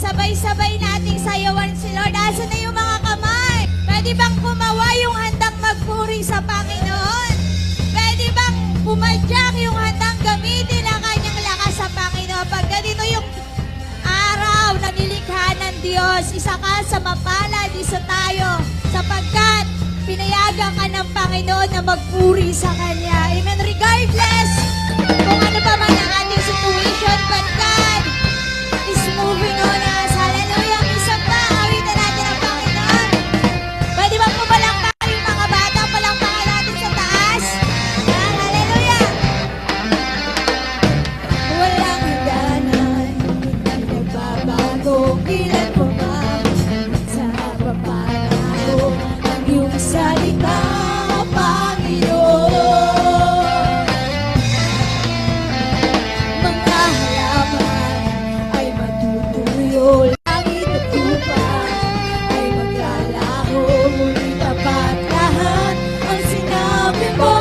Sabay-sabay nating sayawan si Lord. Asan na yung mga kamay? Pwede bang kumawa yung handang magpuri sa Panginoon? Pwede bang pumadyak yung handang gamitin ang kanyang lakas sa Panginoon? Pag ganito yung araw na nilikha ng Diyos, isa ka sa mapalad, isa tayo, sapagkat pinayagan ka ng Panginoon na magpuri sa Kanya. Amen. Regardless kung ano pa man ang ating situation, but God is moving on us. Hallelujah. Isa pa, awitan natin ang Panginoon. Pwede bang pumalakpak yung mga bata? Palakpakan natin sa taas. Hallelujah. Walang hangganan, hindi nagbabago, kailan pa man sa papanago ang iyong salita, Panginoon. Mga halaman ay matutuyo, langit at lupa ay maglalaho, muli tapat lahat ang sinabi mo.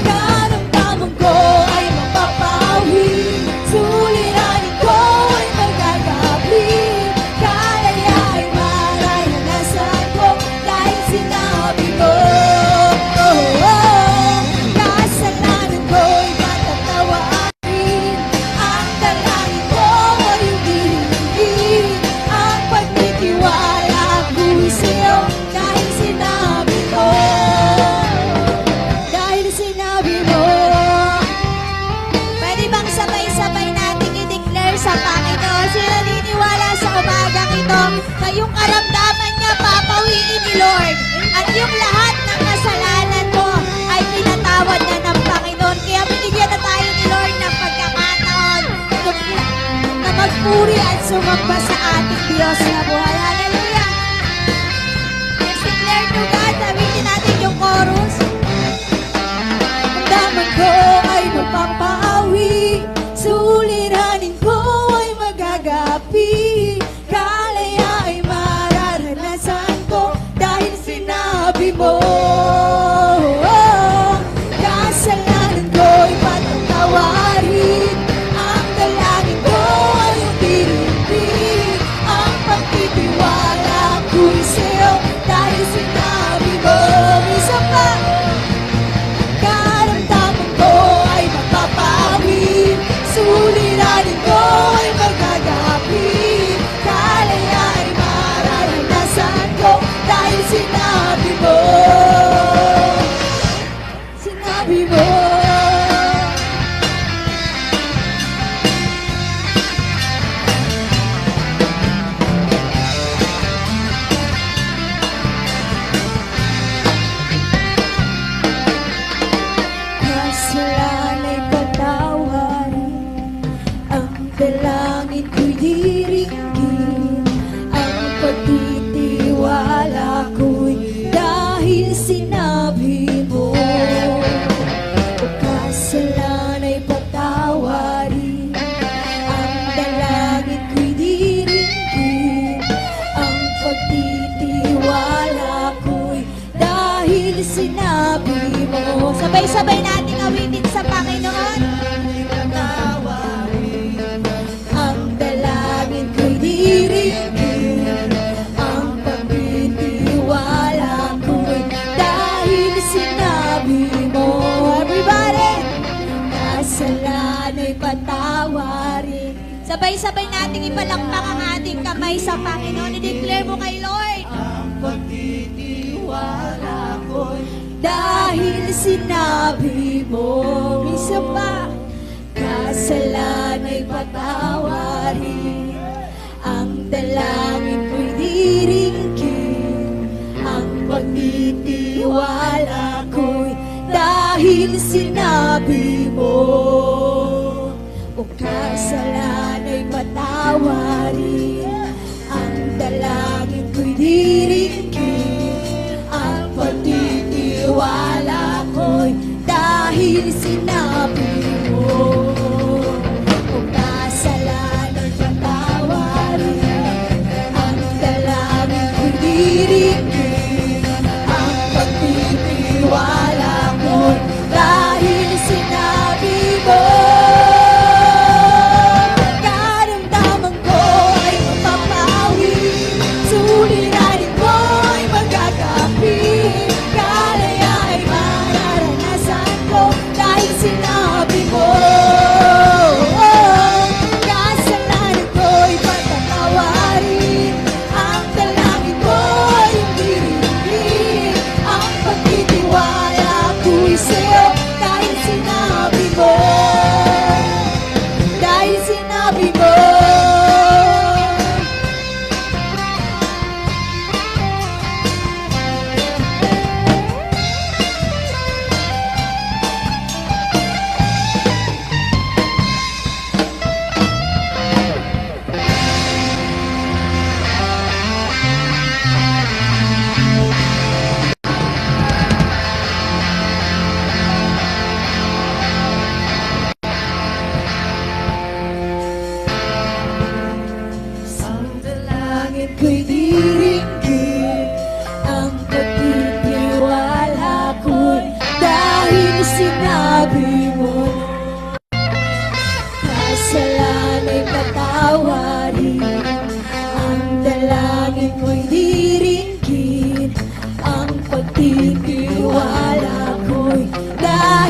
Karamdaman ko ay mapapawi, suliranin ko ay magagabi, kalaya ay mararanasan ko dahil sinabi mo. Kasalanan ko'y matatawarin, ang dalangin ko ay hindi, ang pagtitiwala ko'y sa'yo dahil sinabi mo. Dahil sinabi mo. Pwede bang sabay-sabay nating i-declare sa Panginoon? Sino naniniwala sa umagang ito na yung karamdaman niya papawiin ni Lord at yung lahat ng kasalanan mo ay pinatawad na ng Panginoon? Kaya binigyan na tayo ni Lord ng pagkakataon na magpuri at sumamba sa ating Diyos na buhay. Hallelujah! Let's declare to God. Sabihin natin yung chorus. Damdaman ko ay magpapaawi, suliranin ko ay magagapi, kalaya ay mararanasan ko dahil sinabi mo. Kasalanan ko'y patatawarin, ang dalangin ko ay umiinig, ang pagtitiwala ko'y sa'yo dahil sinabi mo. Isa pa. Karamdaman ko ay mapapawi, suliranin ko ay magagapi, kalaya ay mararanasan ko dahil sinabi mo. Sinabi mo. Kasalanay patawarin, ang dalangin ko'y diringgin, ang pagtitiwala ko'y dahil sinabi mo. O kasalanay patawarin, ang dalangin ko'y diringgin, ang pagtitiwala ko'y dahil sinabi mo. Sabay-sabay nating awitin sa Panginoon. Ang dalangin ko'y diringgin, ang pagtitiwala ko'y dahil sinabi mo. Everybody! Kasalanay patawarin. Sabay-sabay nating ipalakpak ang ating kamay sa Panginoon. I-declare mo kay Lord. Ang pagtitiwala ko'y dahil sinabi mo. Isa pa. Kasalanay patawarin, ang dalangin ko'y diringgin, ang pagtitiwala ko'y dahil sinabi mo. O kasalanay patawarin, ang dalangin ko'y diringgin, ang pagtitiwala ko'y dahil sinabi mo. O kasalanay patawarin, ang dalangin ko'y diringgin, ang pagtitiwala ko'y dahil sinabi mo.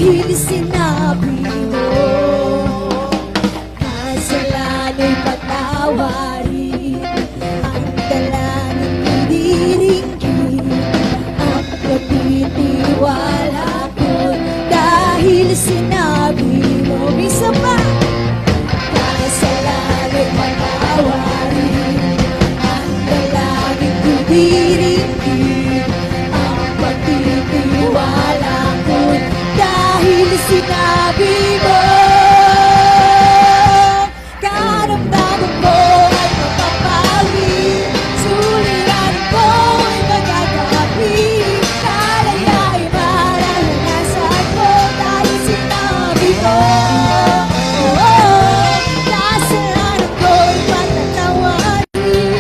dahil sinabi mo, kasalana'y patawarin, ang dalangin idiringgin, ang pagtitiwala ko'y dahil sinabi mo. Bisa pa, kasalana'y patawarin, ang dalangin idiringgin, ang pagtitiwala ko'y dahil sinabi mo. Karamdaman ko ay mapapawi, suliranin ko ay magagapi, kalaya ay mararanasan ko dahil sinabi mo. Kasalanan ko'y patatawarin,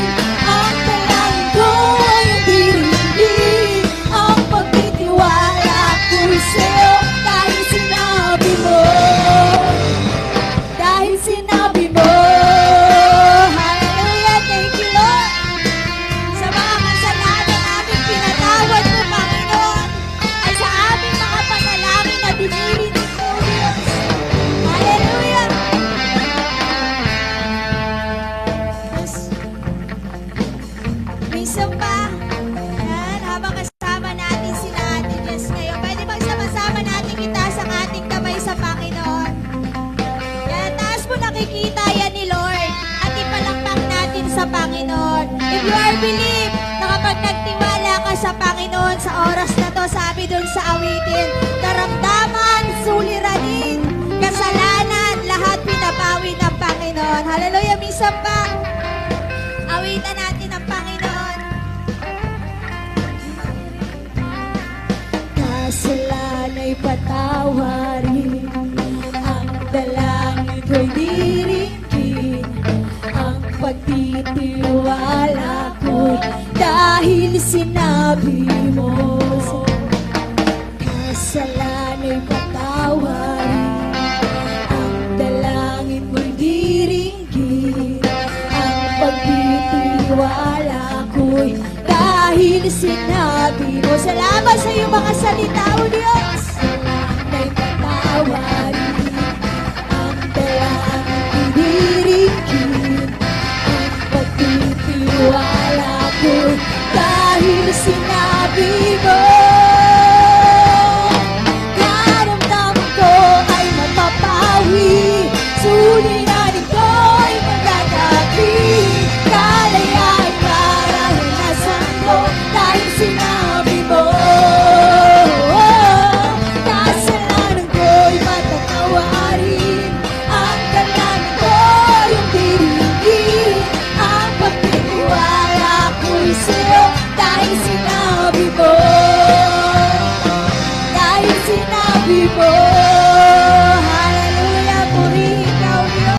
ang dalangin ko ay diringgin, ang pagtitiwala ko'y sa'yo dahil sinabi mo. Dahil sinabi mo. Hallelujah, thank you Lord. Sa mga kasalanan aming pinatawad mo, Panginoon, ay sa aming mga panalangin na dinirinig mo, Diyos. Hallelujah. Minsan pa, yan, habang kasama natin sila Ate Jess ngayon, pwede magsama-sama natin itaas ang ating kamay sa Panginoon. Yan, taas mo nakikita yan ni Lord at ipalakpak natin sa Panginoon. If you are believe na kapag nagtiwala ka sa Panginoon sa oras na to, sabi dun sa awitin, karamdaman, suliranin, kasalanan, lahat pinapawi ng Panginoon. Hallelujah, minsan pa, awitan natin ang Panginoon. Kasalana'y patawarin, ang dalangin ko'y diringgin, ang pagtitiwala ko'y dahil sinabi mo. Kasalana'y patawarin, ang dalangin mo'y diringgin, ang pagtitiwala ko'y dahil sinabi mo. Salamat sa iyong mga salita, O Diyos. Kasalana'y patawarin,